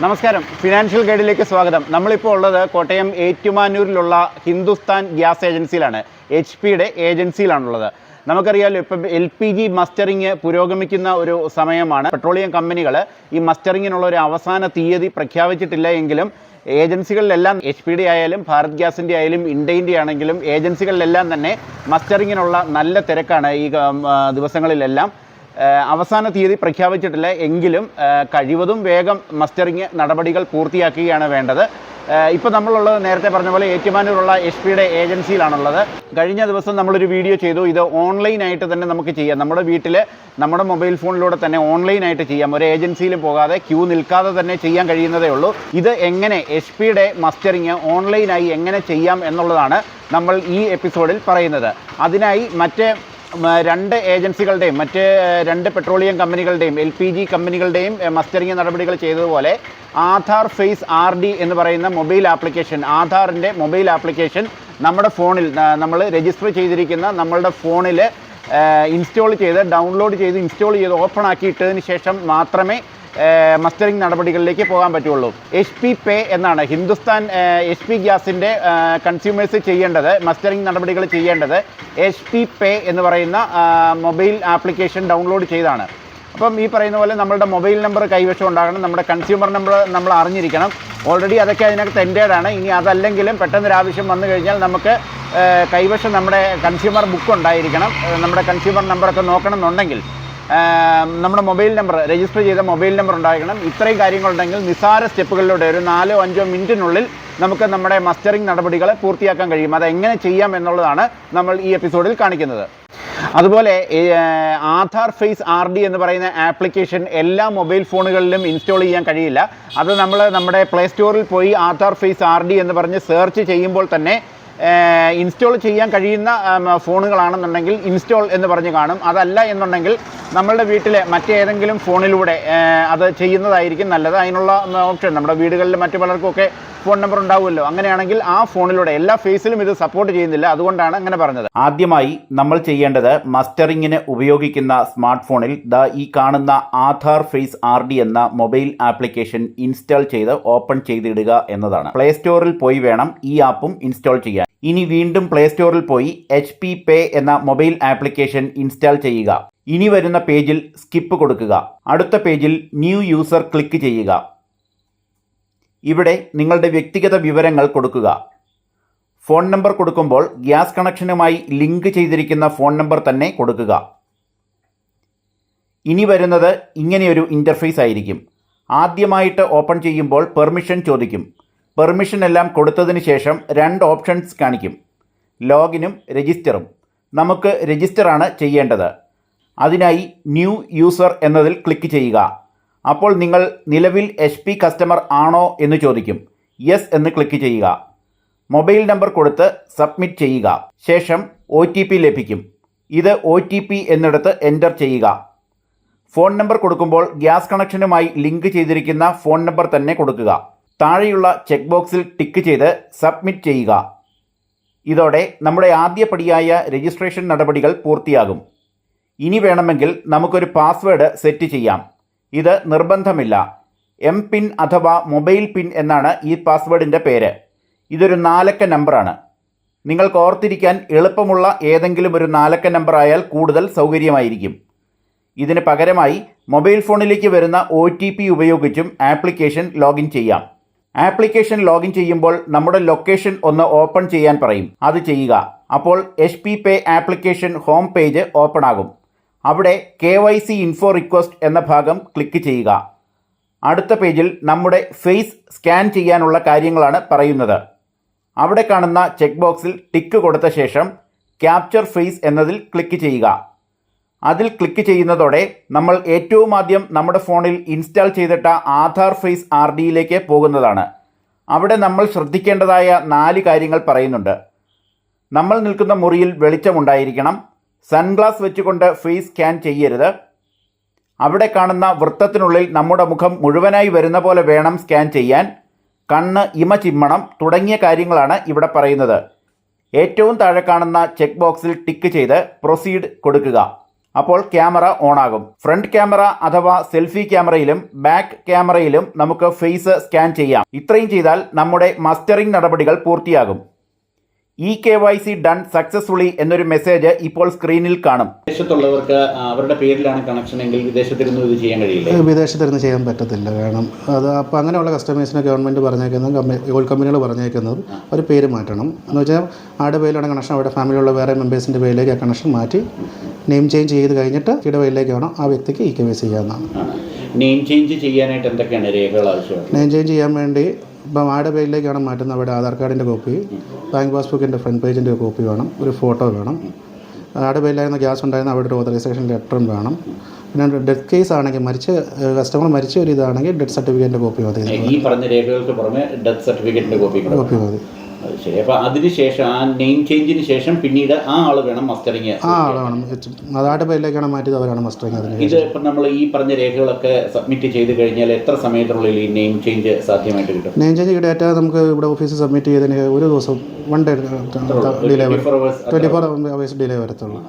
നമസ്കാരം, ഫിനാൻഷ്യൽ ഗൈഡിലേക്ക് സ്വാഗതം. നമ്മളിപ്പോൾ ഉള്ളത് കോട്ടയം ഏറ്റുമാനൂരിലുള്ള ഹിന്ദുസ്ഥാൻ ഗ്യാസ് ഏജൻസിയിലാണ്. HP-യുടെ ഏജൻസിയിലാണുള്ളത്. നമുക്കറിയാമല്ലോ, ഇപ്പം LPG മസ്റ്ററിങ് പുരോഗമിക്കുന്ന ഒരു സമയമാണ്. പെട്രോളിയം കമ്പനികൾ ഈ മസ്റ്ററിങ്ങിനുള്ള ഒരു അവസാന തീയതി പ്രഖ്യാപിച്ചിട്ടില്ല എങ്കിലും ഏജൻസികളിലെല്ലാം HP-യുടെ ആയാലും ഭാരത് ഗ്യാസിൻ്റെ ആയാലും ഇൻഡൈൻ്റെ ആണെങ്കിലും ഏജൻസികളിലെല്ലാം തന്നെ മസ്റ്ററിങ്ങിനുള്ള നല്ല തിരക്കാണ് ഈ ദിവസങ്ങളിലെല്ലാം. അവസാന തീയതി പ്രഖ്യാപിച്ചിട്ടില്ല എങ്കിലും കഴിവതും വേഗം മസ്റ്ററിങ് നടപടികൾ പൂർത്തിയാക്കുകയാണ് വേണ്ടത്. ഇപ്പോൾ നമ്മളുള്ളത് നേരത്തെ പറഞ്ഞ പോലെ ഏറ്റുമാനൂരുള്ള HP-യുടെ ഏജൻസിയിലാണുള്ളത്. കഴിഞ്ഞ ദിവസം നമ്മളൊരു വീഡിയോ ചെയ്തു. ഇത് ഓൺലൈനായിട്ട് തന്നെ നമുക്ക് ചെയ്യാം. നമ്മുടെ വീട്ടിൽ നമ്മുടെ മൊബൈൽ ഫോണിലൂടെ തന്നെ ഓൺലൈനായിട്ട് ചെയ്യാം. ഒരു ഏജൻസിയിലും പോകാതെ ക്യൂ നിൽക്കാതെ തന്നെ ചെയ്യാൻ കഴിയുന്നതേ ഉള്ളൂ. ഇത് എങ്ങനെ HP-യുടെ മസ്റ്ററിങ് ഓൺലൈനായി എങ്ങനെ ചെയ്യാം എന്നുള്ളതാണ് നമ്മൾ ഈ എപ്പിസോഡിൽ പറയുന്നത്. അതിനായി രണ്ട് ഏജൻസികളുടെയും രണ്ട് പെട്രോളിയം കമ്പനികളുടെയും LPG കമ്പനികളുടെയും മസ്റ്ററിങ് നടപടികൾ ചെയ്തതുപോലെ ആധാർ ഫേസ് RD എന്ന് പറയുന്ന മൊബൈൽ ആപ്ലിക്കേഷൻ, ആധാറിൻ്റെ മൊബൈൽ ആപ്ലിക്കേഷൻ നമ്മുടെ ഫോണിൽ നമ്മൾ രജിസ്റ്റർ ചെയ്തിരിക്കുന്ന നമ്മളുടെ ഫോണിൽ ഡൗൺലോഡ് ചെയ്ത് ഇൻസ്റ്റാൾ ചെയ്ത് ഓപ്പൺ ആക്കിയിട്ടതിന് ശേഷം മാത്രമേ മസ്റ്ററിങ് നടപടികളിലേക്ക് പോകാൻ പറ്റുള്ളൂ. HP പേ എന്നാണ് ഹിന്ദുസ്ഥാൻ HP ഗ്യാസിൻ്റെ കൺസ്യൂമേഴ്സ് ചെയ്യേണ്ടത്. മസ്റ്ററിങ് നടപടികൾ ചെയ്യേണ്ടത് HP പേ എന്ന് പറയുന്ന മൊബൈൽ ആപ്ലിക്കേഷൻ ഡൗൺലോഡ് ചെയ്താണ്. അപ്പം ഈ പറയുന്ന പോലെ നമ്മളുടെ മൊബൈൽ നമ്പർ കൈവശം ഉണ്ടാകണം, നമ്മുടെ കൺസ്യൂമർ നമ്പർ നമ്മൾ അറിഞ്ഞിരിക്കണം. ഓൾറെഡി അതൊക്കെ അതിനകത്ത് എൻ്റേഡാണ്. ഇനി അതല്ലെങ്കിലും പെട്ടെന്നൊരാവശ്യം വന്നു കഴിഞ്ഞാൽ നമുക്ക് കൈവശം നമ്മുടെ കൺസ്യൂമർ ബുക്ക് ഉണ്ടായിരിക്കണം. നമ്മുടെ കൺസ്യൂമർ നമ്പറൊക്കെ നോക്കണം എന്നുണ്ടെങ്കിൽ നമ്മുടെ മൊബൈൽ നമ്പർ, രജിസ്റ്റർ ചെയ്ത മൊബൈൽ നമ്പർ ഉണ്ടായിരിക്കണം. ഇത്രയും കാര്യങ്ങളുണ്ടെങ്കിൽ നിസ്സാര സ്റ്റെപ്പുകളിലൂടെ ഒരു 4-5 മിനിറ്റിനുള്ളിൽ നമുക്ക് നമ്മുടെ മസ്റ്ററിങ് നടപടികളെ പൂർത്തിയാക്കാൻ കഴിയും. അതെങ്ങനെ ചെയ്യാം എന്നുള്ളതാണ് നമ്മൾ ഈ എപ്പിസോഡിൽ കാണിക്കുന്നത്. അതുപോലെ ആധാർ ഫേസ് RD എന്ന് പറയുന്ന ആപ്ലിക്കേഷൻ എല്ലാ മൊബൈൽ ഫോണുകളിലും ഇൻസ്റ്റാൾ ചെയ്യാൻ കഴിയില്ല. അത് നമ്മുടെ പ്ലേ സ്റ്റോറിൽ പോയി ആധാർ ഫേസ് RD എന്ന് പറഞ്ഞ് സെർച്ച് ചെയ്യുമ്പോൾ തന്നെ ഇൻസ്റ്റാൾ ചെയ്യാൻ കഴിയുന്ന ഫോണുകളാണെന്നുണ്ടെങ്കിൽ ഇൻസ്റ്റാൾ എന്ന് പറഞ്ഞ് കാണും. അതല്ല എന്നുണ്ടെങ്കിൽ നമ്മളുടെ വീട്ടിലെ മറ്റേതെങ്കിലും ഫോണിലൂടെ അത് ചെയ്യുന്നതായിരിക്കും നല്ലത്. അതിനുള്ള ഓപ്ഷൻ നമ്മുടെ വീടുകളിൽ മറ്റു പലർക്കുമൊക്കെ ഫോൺ നമ്പർ ഉണ്ടാവുമല്ലോ. അങ്ങനെയാണെങ്കിൽ ആ ഫോണിലൂടെ എല്ലാ ഫേസിലും ഇത് സപ്പോർട്ട് ചെയ്യുന്നില്ല. അതുകൊണ്ടാണ് അങ്ങനെ പറഞ്ഞത്. ആദ്യമായി നമ്മൾ ചെയ്യേണ്ടത് മസ്റ്ററിങ്ങിന് ഉപയോഗിക്കുന്ന സ്മാർട്ട് ഫോണിൽ ഈ കാണുന്ന ആധാർ ഫേസ് RD എന്ന മൊബൈൽ ആപ്ലിക്കേഷൻ ഇൻസ്റ്റാൾ ചെയ്ത് ഓപ്പൺ ചെയ്തിടുക എന്നതാണ്. പ്ലേ സ്റ്റോറിൽ പോയി വേണം ഈ ആപ്പും ഇൻസ്റ്റാൾ ചെയ്യാൻ. ഇനി വീണ്ടും പ്ലേ സ്റ്റോറിൽ പോയി HP പേ എന്ന മൊബൈൽ ആപ്ലിക്കേഷൻ ഇൻസ്റ്റാൾ ചെയ്യുക. ഇനി വരുന്ന പേജിൽ സ്കിപ്പ് കൊടുക്കുക. അടുത്ത പേജിൽ ന്യൂ യൂസർ ക്ലിക്ക് ചെയ്യുക. ഇവിടെ നിങ്ങളുടെ വ്യക്തിഗത വിവരങ്ങൾ കൊടുക്കുക. ഫോൺ നമ്പർ കൊടുക്കുമ്പോൾ ഗ്യാസ് കണക്ഷനുമായി ലിങ്ക് ചെയ്തിരിക്കുന്ന ഫോൺ നമ്പർ തന്നെ കൊടുക്കുക. ഇനി വരുന്നത് ഇങ്ങനെയൊരു ഇൻ്റർഫേസ് ആയിരിക്കും. ആദ്യമായിട്ട് ഓപ്പൺ ചെയ്യുമ്പോൾ പെർമിഷൻ ചോദിക്കും. പെർമിഷൻ എല്ലാം കൊടുത്തതിന് ശേഷം 2 ഓപ്ഷൻസ് കാണിക്കും, ലോഗിനും രജിസ്റ്ററും. നമുക്ക് രജിസ്റ്ററാണ് ചെയ്യേണ്ടത്. അതിനായി ന്യൂ യൂസർ എന്നതിൽ ക്ലിക്ക് ചെയ്യുക. അപ്പോൾ നിങ്ങൾ നിലവിൽ HP കസ്റ്റമർ ആണോ എന്ന് ചോദിക്കും. യെസ് എന്ന് ക്ലിക്ക് ചെയ്യുക. മൊബൈൽ നമ്പർ കൊടുത്ത് സബ്മിറ്റ് ചെയ്യുക. ശേഷം OTP ലഭിക്കും. ഇത് OTP എന്നിടത്ത് എൻ്റർ ചെയ്യുക. ഫോൺ നമ്പർ കൊടുക്കുമ്പോൾ ഗ്യാസ് കണക്ഷനുമായി ലിങ്ക് ചെയ്തിരിക്കുന്ന ഫോൺ നമ്പർ തന്നെ കൊടുക്കുക. താഴെയുള്ള ചെക്ക് ബോക്സിൽ ടിക്ക് ചെയ്ത് സബ്മിറ്റ് ചെയ്യുക. ഇതോടെ നമ്മുടെ ആദ്യപടിയായ രജിസ്ട്രേഷൻ നടപടികൾ പൂർത്തിയാകും. ഇനി വേണമെങ്കിൽ നമുക്കൊരു പാസ്വേഡ് സെറ്റ് ചെയ്യാം. ഇത് നിർബന്ധമില്ല. MPIN അഥവാ മൊബൈൽ പിൻ എന്നാണ് ഈ പാസ്വേഡിൻ്റെ പേര്. ഇതൊരു 4 അക്ക നമ്പറാണ്. നിങ്ങൾക്ക് ഓർത്തിരിക്കാൻ എളുപ്പമുള്ള ഏതെങ്കിലും ഒരു 4 അക്ക നമ്പർ ആയാൽ കൂടുതൽ സൗകര്യമായിരിക്കും. ഇതിന് പകരമായി മൊബൈൽ ഫോണിലേക്ക് വരുന്ന OTP ഉപയോഗിച്ചും ആപ്ലിക്കേഷൻ ലോഗിൻ ചെയ്യാം. ആപ്ലിക്കേഷൻ ലോഗിൻ ചെയ്യുമ്പോൾ നമ്മുടെ ലൊക്കേഷൻ ഒന്ന് ഓപ്പൺ ചെയ്യാൻ പറയും. അത് ചെയ്യുക. അപ്പോൾ HP പേ ആപ്ലിക്കേഷൻ ഹോം പേജ് ഓപ്പൺ ആകും. അവിടെ KYC ഇൻഫോ റിക്വസ്റ്റ് എന്ന ഭാഗം ക്ലിക്ക് ചെയ്യുക. അടുത്ത പേജിൽ നമ്മുടെ ഫേസ് സ്കാൻ ചെയ്യാനുള്ള കാര്യങ്ങളാണ് പറയുന്നത്. അവിടെ കാണുന്ന ചെക്ക് ബോക്സിൽ ടിക്ക് കൊടുത്ത ശേഷം ക്യാപ്ചർ ഫേസ് എന്നതിൽ ക്ലിക്ക് ചെയ്യുക. അതിൽ ക്ലിക്ക് ചെയ്യുന്നതോടെ നമ്മൾ ഏറ്റവും ആദ്യം നമ്മുടെ ഫോണിൽ ഇൻസ്റ്റാൾ ചെയ്തിട്ട ആധാർ ഫേസ് RDയിലേക്ക് പോകുന്നതാണ്. അവിടെ നമ്മൾ ശ്രദ്ധിക്കേണ്ടതായ 4 കാര്യങ്ങൾ പറയുന്നുണ്ട്. നമ്മൾ നിൽക്കുന്ന മുറിയിൽ വെളിച്ചമുണ്ടായിരിക്കണം. സൺഗ്ലാസ് വെച്ചുകൊണ്ട് ഫേസ് സ്കാൻ ചെയ്യരുത്. അവിടെ കാണുന്ന വൃത്തത്തിനുള്ളിൽ നമ്മുടെ മുഖം മുഴുവനായി വരുന്ന പോലെ വേണം സ്കാൻ ചെയ്യാൻ. കണ്ണ് ഇമ ചിമ്മണം തുടങ്ങിയ കാര്യങ്ങളാണ് ഇവിടെ പറയുന്നത്. ഏറ്റവും താഴെ കാണുന്ന ചെക്ക് ബോക്സിൽ ടിക്ക് ചെയ്ത് പ്രൊസീഡ് കൊടുക്കുക. അപ്പോൾ ക്യാമറ ഓണാകും. ഫ്രണ്ട് ക്യാമറ അഥവാ സെൽഫി ക്യാമറയിലും ബാക്ക് ക്യാമറയിലും നമുക്ക് ഫേസ് സ്കാൻ ചെയ്യാം. ഇത്രയും ചെയ്താൽ നമ്മുടെ മസ്റ്ററിംഗ് നടപടികൾ പൂർത്തിയാകും. eKYC ഡൺ സക്സസ്ഫുള്ളി എന്നൊരു മെസ്സേജ് ഇപ്പോൾ സ്ക്രീനിൽ കാണും. വിദേശത്തുള്ളവർക്ക് അവരുടെ പേരിലാണ് കണക്ഷൻ എങ്കിൽ വിദേശത്തിരുന്ന് ഇത് ചെയ്യാൻ കഴിയില്ല. വിദേശത്തിരുന്ന് ചെയ്യാൻ പറ്റത്തില്ല. കാരണം അത് അപ്പോൾ അങ്ങനെയുള്ള കസ്റ്റമേഴ്സിനെ ഗവൺമെൻറ് പറഞ്ഞേക്കുന്നത്, ഓയിൽ കമ്പനികൾ പറഞ്ഞേക്കുന്നത് ഒരു പേര് മാറ്റണം എന്ന് വെച്ചാൽ ആരുടെ പേരിലാണ് കണക്ഷൻ അവരുടെ ഫാമിലിയുള്ള വേറെ മെമ്പേഴ്സിൻ്റെ പേരിലേക്ക് ആ കണക്ഷൻ മാറ്റി നെയിം ചേഞ്ച് ചെയ്ത് കഴിഞ്ഞിട്ട് ഈയുടെ പേരിലേക്ക് വേണം ആ വ്യക്തിക്ക് eKYC ചെയ്യാവുന്നതാണ്. നെയിം ചേഞ്ച് ചെയ്യാനായിട്ട് എന്തൊക്കെയാണ് രേഖകൾ ആവശ്യമാണ്? നെയിം ചേഞ്ച് ചെയ്യാൻ വേണ്ടി ഇപ്പം ആരുടെ പേരിലേക്കാണ് മാറ്റുന്നത് അവിടെ ആധാർ കാർഡിൻ്റെ കോപ്പി, ബാങ്ക് പാസ്ബുക്കിൻ്റെ ഫ്രണ്ട് പേജിൻ്റെ കോപ്പി വേണം, ഒരു ഫോട്ടോ വേണം, ആരുടെ പേരിലായിരുന്ന ഗ്യാസ് ഉണ്ടായിരുന്ന അവിടെ ഒരു ഓതറൈസേഷൻ ലെറ്ററും വേണം. പിന്നെ ഡെത്ത് കേസ് ആണെങ്കിൽ കസ്റ്റമർ മരിച്ച ഒരു ഇതാണെങ്കിൽ ഡെത്ത് സർട്ടിഫിക്കറ്റിൻ്റെ കോപ്പി മതി. ഈ പറഞ്ഞ രേഖകൾക്ക് പുറമെ ഡെത്ത് സർട്ടിഫിക്കറ്റിൻ്റെ കോപ്പി മതി. അത് ശരി. അപ്പോൾ അതിനുശേഷം ആ നെയിം ചേഞ്ചിന് ശേഷം പിന്നീട് ആ ആൾ വേണം മസ്റ്ററിങ്. ആ ആൾ വേണം, അതാരുടെ പേരിലേക്കാണ് മാറ്റിയത് അവരാണ് മസ്റ്ററിങ്. അതിന് ഇത് ഇപ്പം നമ്മൾ ഈ പറഞ്ഞ രേഖകളൊക്കെ സബ്മിറ്റ് ചെയ്ത് കഴിഞ്ഞാൽ എത്ര സമയത്തിനുള്ളിൽ ഈ നെയിം ചേഞ്ച് സാധ്യമായിട്ട് കിട്ടും? നെയിം ചേഞ്ച് ഡേറ്റ നമുക്ക് ഇവിടെ ഓഫീസിൽ സബ്മിറ്റ് ചെയ്തതിന് ഒരു ദിവസം 1 ഡേ ഡിലേ വരും, 24 hours ഡിലേ വരത്തുള്ളൂ.